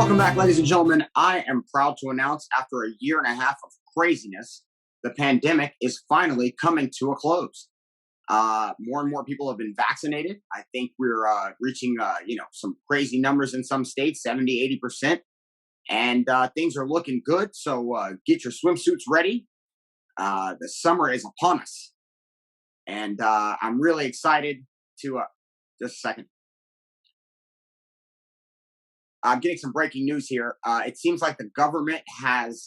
Welcome back, ladies and gentlemen. I am proud to announce after a year and a half of craziness, the pandemic is finally coming to a close. More and more people have been vaccinated. I think we're reaching, some crazy numbers in some states, 70, 80%. And things are looking good. So get your swimsuits ready. The summer is upon us. And I'm really excited to, just a second. I'm getting some breaking news here. It seems like the government has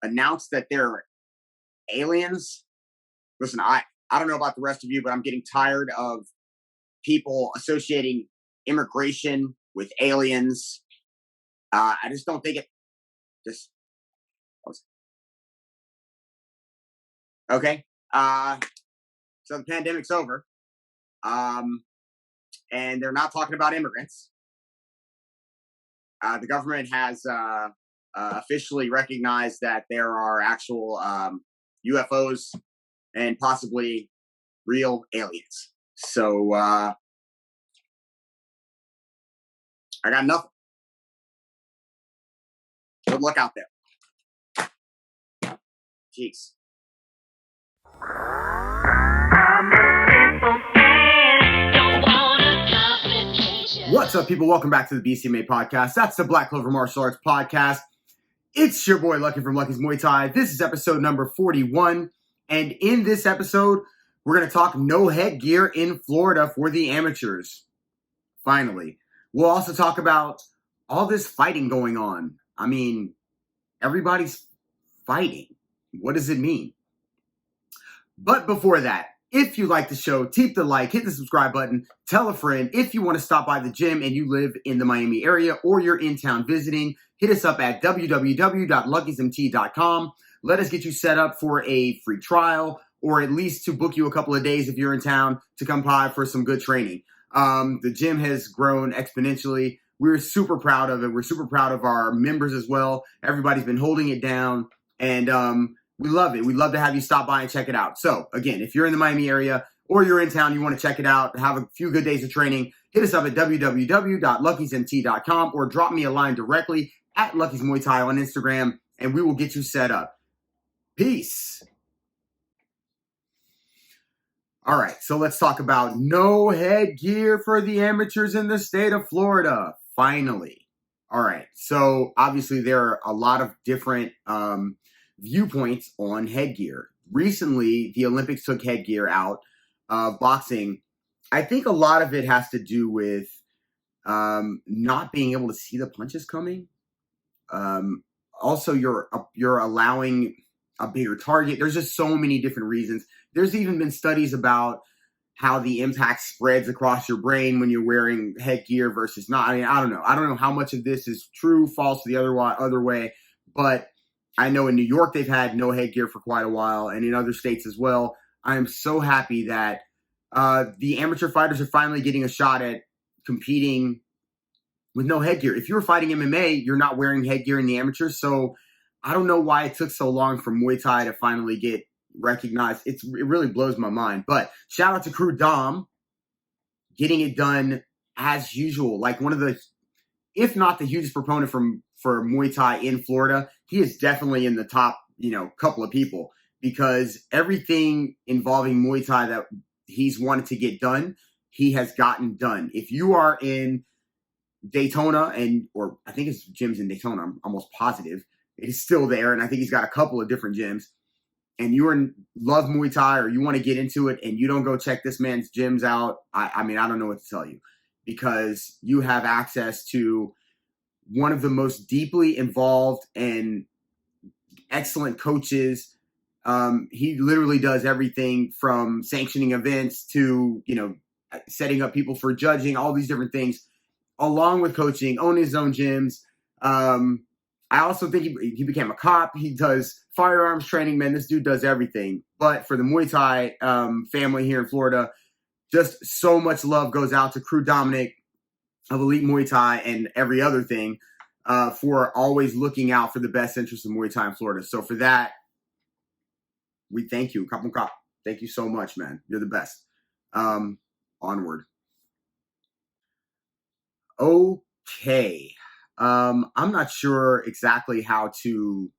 announced that they're aliens. Listen, I don't know about the rest of you, but I'm getting tired of people associating immigration with aliens. I just don't think it. Just okay. So the pandemic's over. And they're not talking about immigrants. The government has officially recognized that there are actual UFOs and possibly real aliens. So I got nothing. Good luck out there. Jeez. What's up, people? Welcome back to the BCMA podcast. That's the Black Clover Martial Arts podcast. It's your boy Lucky from Lucky's Muay Thai. This is episode number 41. And in this episode, we're going to talk no headgear in Florida for the amateurs. Finally. We'll also talk about all this fighting going on. I mean, everybody's fighting. What does it mean? But before that, if you like the show, tap the like, hit the subscribe button, tell a friend. If you want to stop by the gym and you live in the Miami area or you're in town visiting, hit us up at www.luckysmt.com. Let us get you set up for a free trial or at least to book you a couple of days if you're in town to come by for some good training. The gym has grown exponentially. We're super proud of it. We're super proud of our members as well. Everybody's been holding it down and we love it. We'd love to have you stop by and check it out. So, again, if you're in the Miami area or you're in town, you want to check it out, have a few good days of training, hit us up at www.luckysmt.com or drop me a line directly at Lucky's Muay Thai on Instagram, and we will get you set up. Peace. All right, so let's talk about no headgear for the amateurs in the state of Florida. Finally. All right, so obviously there are a lot of different viewpoints on headgear. Recently, the Olympics took headgear out of boxing. I think a lot of it has to do with not being able to see the punches coming. Also, you're allowing a bigger target. There's just so many different reasons. There's even been studies about how the impact spreads across your brain when you're wearing headgear versus not. I mean, I don't know. I don't know how much of this is true, false, the other way, but I know in New York they've had no headgear for quite a while, and in other states as well. I am so happy that the amateur fighters are finally getting a shot at competing with no headgear. If you're fighting MMA, you're not wearing headgear in the amateurs, so I don't know why it took so long for Muay Thai to finally get recognized. It really blows my mind. But shout out to Crew Dom getting it done as usual. Like one of the, if not the hugest proponent for Muay Thai in Florida, he is definitely in the top, couple of people because everything involving Muay Thai that he's wanted to get done, he has gotten done. If you are in Daytona or I think his gym's in Daytona, I'm almost positive it is still there. And I think he's got a couple of different gyms and you love Muay Thai or you want to get into it and you don't go check this man's gyms out. I mean, I don't know what to tell you because you have access to one of the most deeply involved and excellent coaches. He literally does everything from sanctioning events to, setting up people for judging, all these different things, along with coaching, owning his own gyms. I also think he became a cop. He does firearms training, man. This dude does everything. But for the Muay Thai family here in Florida, just so much love goes out to Crew Dominic of Elite Muay Thai and every other thing for always looking out for the best interest of Muay Thai in Florida. So for that, we thank you. Kap Kap. Thank you so much, man. You're the best. Onward. Okay. I'm not sure exactly how to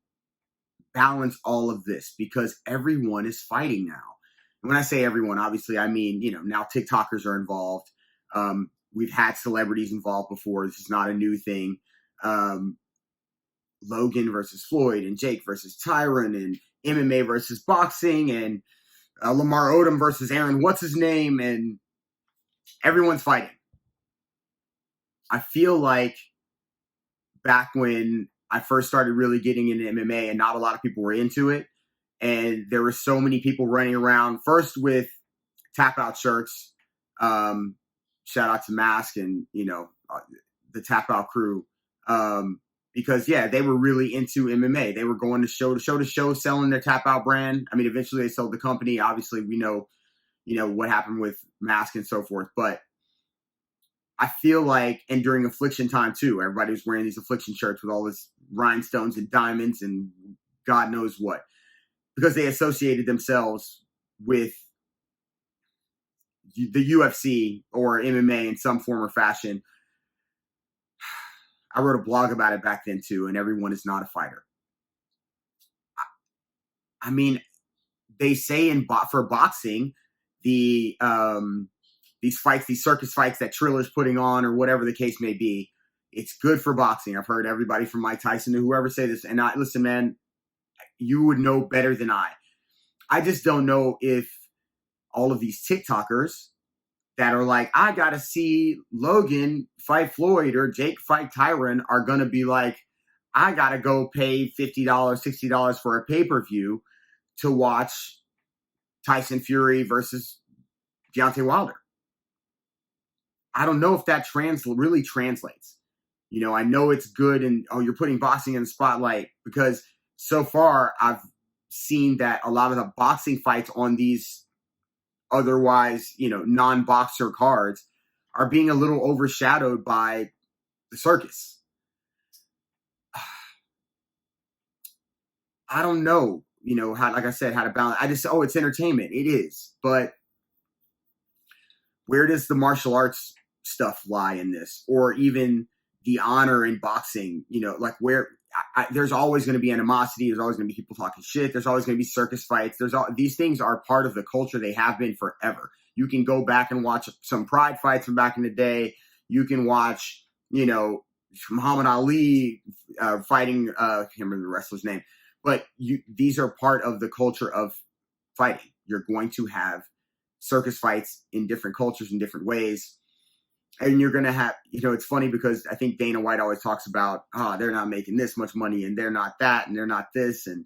balance all of this because everyone is fighting now. And when I say everyone, obviously, I mean, now TikTokers are involved. We've had celebrities involved before. This is not a new thing. Um, Logan versus Floyd and Jake versus Tyron and MMA versus boxing and Lamar Odom versus Aaron, what's his name? And everyone's fighting. I feel like back when I first started really getting into MMA and not a lot of people were into it. And there were so many people running around first with tap out shirts. Shout out to Mask and, the tap out crew. Because they were really into MMA. They were going to show to show, selling their tap out brand. I mean, eventually they sold the company. Obviously we know, what happened with Mask and so forth, but I feel like, and during Affliction time too, everybody was wearing these Affliction shirts with all this rhinestones and diamonds and God knows what, because they associated themselves with the UFC or MMA in some form or fashion. I wrote a blog about it back then too, and everyone is not a fighter. I mean, they say for boxing, these fights, these circus fights that Triller's putting on or whatever the case may be, it's good for boxing. I've heard everybody from Mike Tyson to whoever say this. And listen, man, you would know better than I. I just don't know if all of these TikTokers that are like, I got to see Logan fight Floyd or Jake fight Tyron are going to be like, I got to go pay $50, $60 for a pay-per-view to watch Tyson Fury versus Deontay Wilder. I don't know if that really translates. I know it's good and, you're putting boxing in the spotlight because so far I've seen that a lot of the boxing fights on these otherwise, non-boxer cards are being a little overshadowed by the circus. I don't know, how, like I said, how to balance. It's entertainment. It is. But where does the martial arts stuff lie in this? Or even the honor in boxing, like where there's always going to be animosity. There's always going to be people talking shit. There's always going to be circus fights. These things are part of the culture. They have been forever. You can go back and watch some pride fights from back in the day. You can watch, Muhammad Ali fighting, I can't remember the wrestler's name, but these are part of the culture of fighting. You're going to have circus fights in different cultures in different ways. And you're going to have, it's funny because I think Dana White always talks about, they're not making this much money and they're not that and they're not this. And,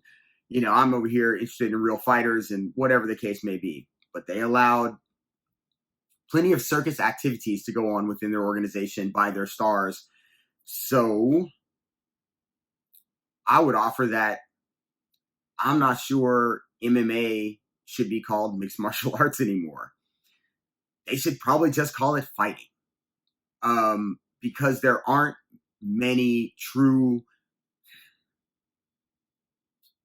I'm over here interested in real fighters and whatever the case may be. But they allowed plenty of circus activities to go on within their organization by their stars. So I would offer that I'm not sure MMA should be called mixed martial arts anymore. They should probably just call it fighting. Because there aren't many true,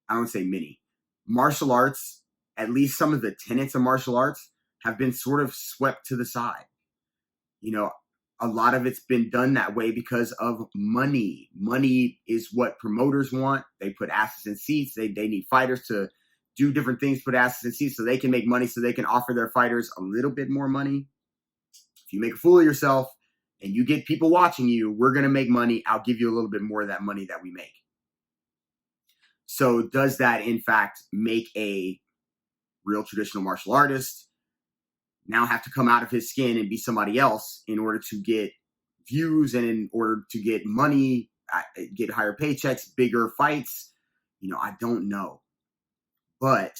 I don't say many, martial arts, at least some of the tenets of martial arts have been sort of swept to the side. A lot of it's been done that way because of money. Money is what promoters want. They put asses in seats. They need fighters to do different things, put asses in seats so they can make money, so they can offer their fighters a little bit more money. If you make a fool of yourself, and you get people watching you, we're going to make money. I'll give you a little bit more of that money that we make. So does that, in fact, make a real traditional martial artist now have to come out of his skin and be somebody else in order to get views and in order to get money, get higher paychecks, bigger fights? I don't know. But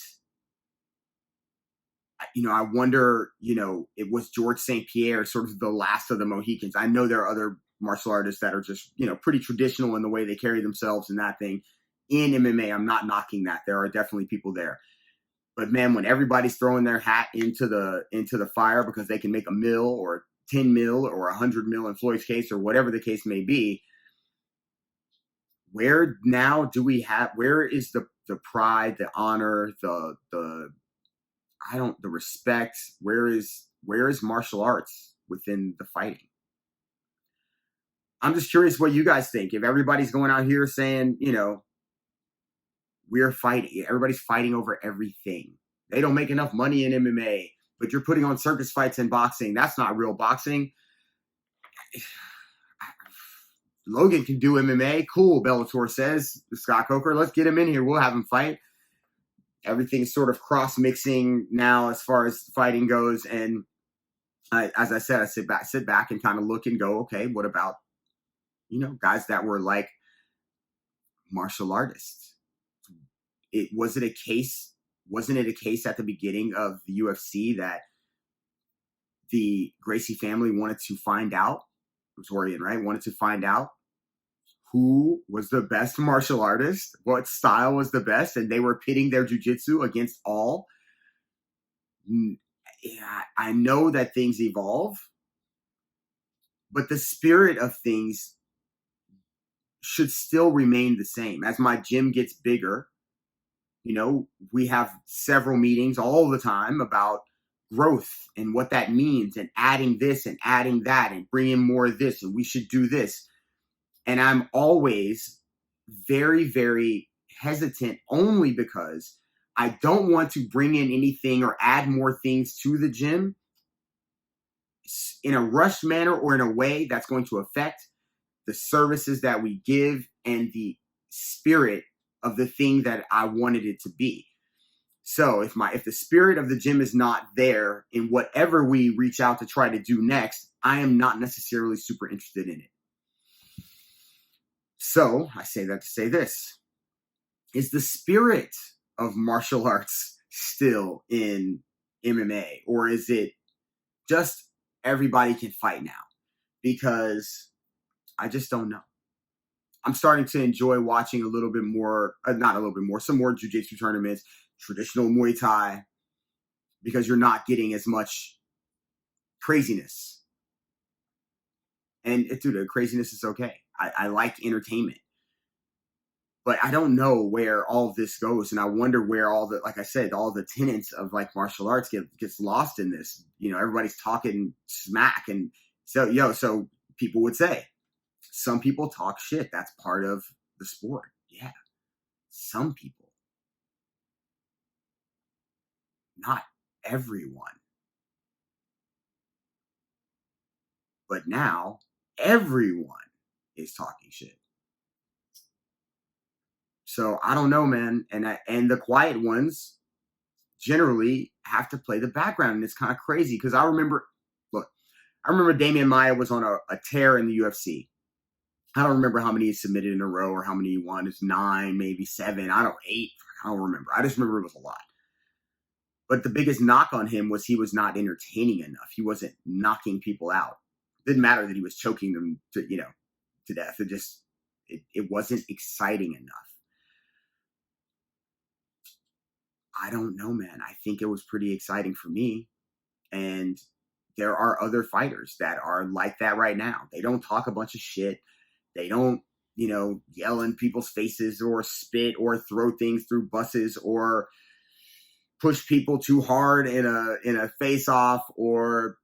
I wonder, it was George St. Pierre sort of the last of the Mohicans. I know there are other martial artists that are just, pretty traditional in the way they carry themselves and that thing. In MMA, I'm not knocking that. There are definitely people there. But man, when everybody's throwing their hat into the fire because they can make $1 million or 10 mil or 100 mil in Floyd's case or whatever the case may be, where is the pride, the honor, the respect? Where is martial arts within the fighting? I'm just curious what you guys think. If everybody's going out here saying, we're fighting, everybody's fighting over everything. They don't make enough money in MMA, but you're putting on circus fights in boxing. That's not real boxing. Logan can do MMA. Cool, Bellator says. Scott Coker, let's get him in here. We'll have him fight. Everything's sort of cross-mixing now as far as fighting goes. And as I said, I sit back and kind of look and go, okay, what about, guys that were like martial artists? Wasn't it a case at the beginning of the UFC that the Gracie family wanted to find out, Torian, right? Wanted to find out who was the best martial artist, what style was the best, and they were pitting their jiu-jitsu against all. Yeah, I know that things evolve, but the spirit of things should still remain the same. As my gym gets bigger, we have several meetings all the time about growth and what that means and adding this and adding that and bringing more of this and we should do this. And I'm always very, very hesitant only because I don't want to bring in anything or add more things to the gym in a rushed manner or in a way that's going to affect the services that we give and the spirit of the thing that I wanted it to be. So if the spirit of the gym is not there in whatever we reach out to try to do next, I am not necessarily super interested in it. So I say that to say this. Is the spirit of martial arts still in MMA? Or is it just everybody can fight now? Because I just don't know. I'm starting to enjoy watching some more jiu-jitsu tournaments, traditional Muay Thai, because you're not getting as much craziness. And the craziness is okay. I like entertainment. But I don't know where all of this goes. And I wonder where all the tenets of like martial arts gets lost in this. Everybody's talking smack. And so people would say, some people talk shit. That's part of the sport. Yeah. Some people. Not everyone. But now everyone is talking shit. So I don't know, man. And the quiet ones generally have to play the background. And it's kind of crazy because I remember Damian Maia was on a tear in the UFC. I don't remember how many he submitted in a row or how many he won. It's 9, maybe 7. 8. I don't remember. I just remember it was a lot. But the biggest knock on him was he was not entertaining enough. He wasn't knocking people out. It didn't matter that he was choking them to death. It wasn't exciting enough. I don't know, man. I think it was pretty exciting for me. And there are other fighters that are like that right now. They don't talk a bunch of shit. They don't, yell in people's faces or spit or throw things through buses or push people too hard in a face-off or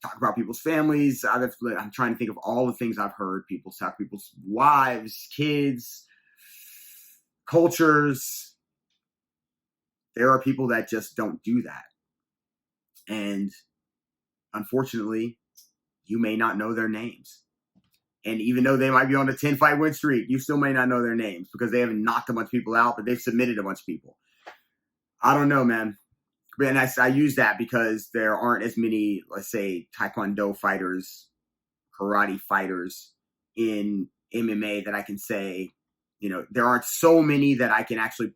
talk about people's families. I'm trying to think of all the things I've heard people talk, people's wives, kids, cultures. There are people that just don't do that. And unfortunately, you may not know their names. And even though they might be on a 10-fight win streak, you still may not know their names because they haven't knocked a bunch of people out, but they've submitted a bunch of people. I don't know, man. And I use that because there aren't as many, let's say, Taekwondo fighters, karate fighters in MMA that I can say, there aren't so many that I can actually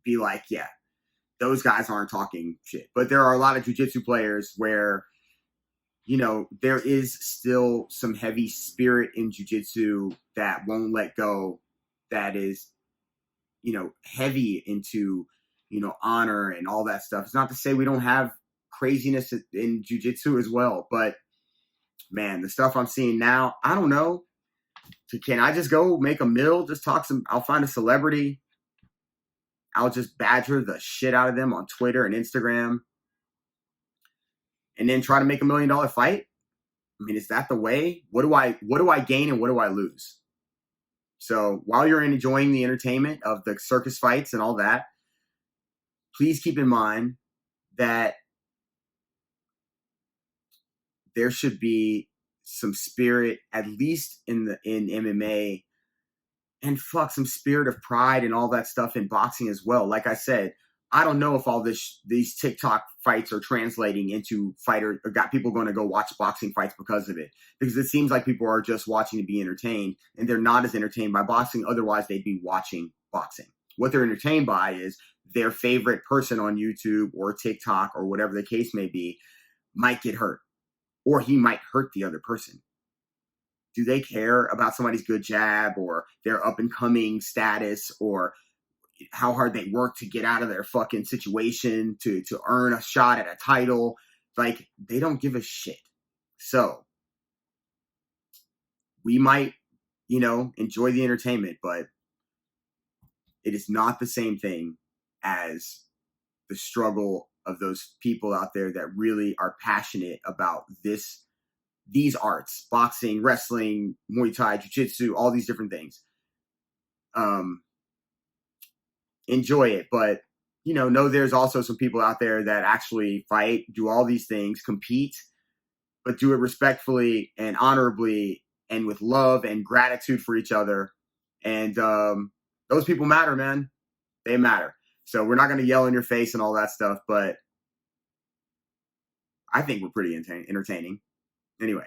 be like, yeah, those guys aren't talking shit. But there are a lot of jiu-jitsu players where, there is still some heavy spirit in jiu-jitsu that won't let go, that is, heavy into, honor and all that stuff. It's not to say we don't have craziness in jiu-jitsu as well, but man, the stuff I'm seeing now, I don't know. So can I just go make a mill, just I'll find a celebrity. I'll just badger the shit out of them on Twitter and Instagram and then try to make $1 million fight? I mean, is that the way? What do I gain and what do I lose? So while you're enjoying the entertainment of the circus fights and all that, please keep in mind that there should be some spirit, at least in MMA, and some spirit of pride and all that stuff in boxing as well. Like I said, I don't know if all these TikTok fights are translating into fighter or got people going to go watch boxing fights because of it. Because it seems like people are just watching to be entertained, and they're not as entertained by boxing. Otherwise, they'd be watching boxing. What they're entertained by is their favorite person on YouTube or TikTok or whatever the case may be might get hurt, or he might hurt the other person. Do they care about somebody's good jab or their up-and-coming status or how hard they work to get out of their fucking situation to earn a shot at a title? Like, they don't give a shit. So we might, enjoy the entertainment, but it is not the same thing as the struggle of those people out there that really are passionate about these arts: boxing, wrestling, Muay Thai, Jiu-Jitsu, all these different things. Enjoy it, but know there's also some people out there that actually fight, do all these things, compete, but do it respectfully and honorably and with love and gratitude for each other. And those people matter, man. They matter. So we're not going to yell in your face and all that stuff, but I think we're pretty entertaining. Anyway.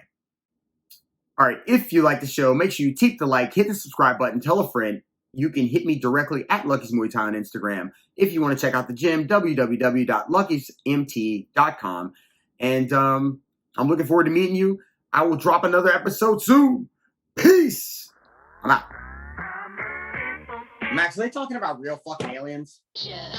All right, if you like the show, make sure you tap the like, hit the subscribe button, tell a friend. You can hit me directly at Lucky's Muay Thai on Instagram. If you want to check out the gym, www.luckysmt.com. And I'm looking forward to meeting you. I will drop another episode soon. Peace. I'm out. Max, are they talking about real fucking aliens? Shut up.